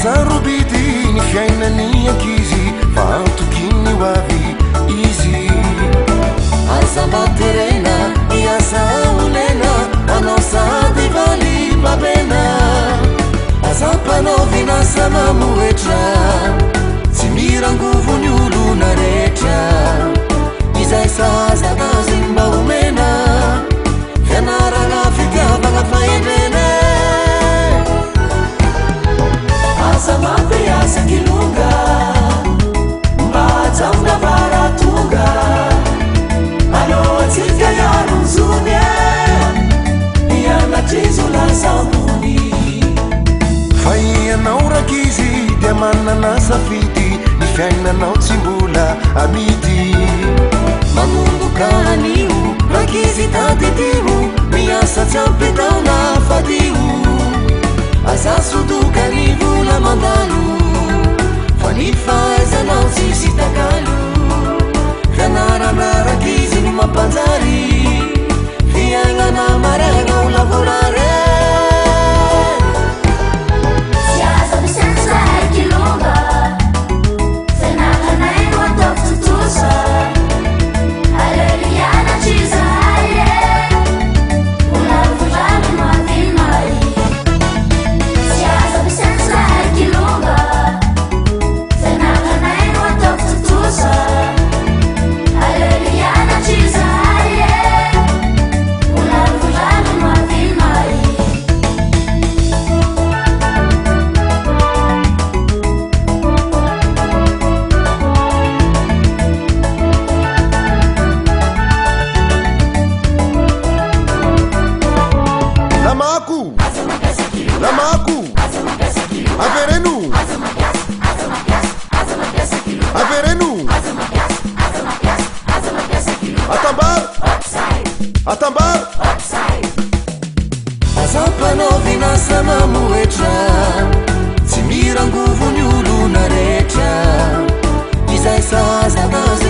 sarobidi ny fiainany ankizy fa antokiny ho avy izy azambaterena miasa olena anao sady valy babena azam-panaovina samamoetra tsy mirangovony olona rehetra izay sazanazy mba omena fianarana fitiavana fahendrena Samapeyasa kilunga Mbaza unavara tunga Alo tika ya runzune Yana chizu la samuni Faya na urakizi Diamana na safiti Nifiaina na utsimbula amiti Mamungu kaniu Rakizi tatitimu Miasa champetau na fadiu Azasuduka ni vula mandalu Fanifaiza na usisi takalu Kanara na rakizi ni mapanzari Fianga na marega ulavorare Siasa bisensa ekilunga Senaka na enu atoftutusa Aleliana chiza aye Ulavujani mavilmai Lamaku Averenu Atambar Azam-panaovina samamoetra tsy mirangovony olona rehetra izay sazanazy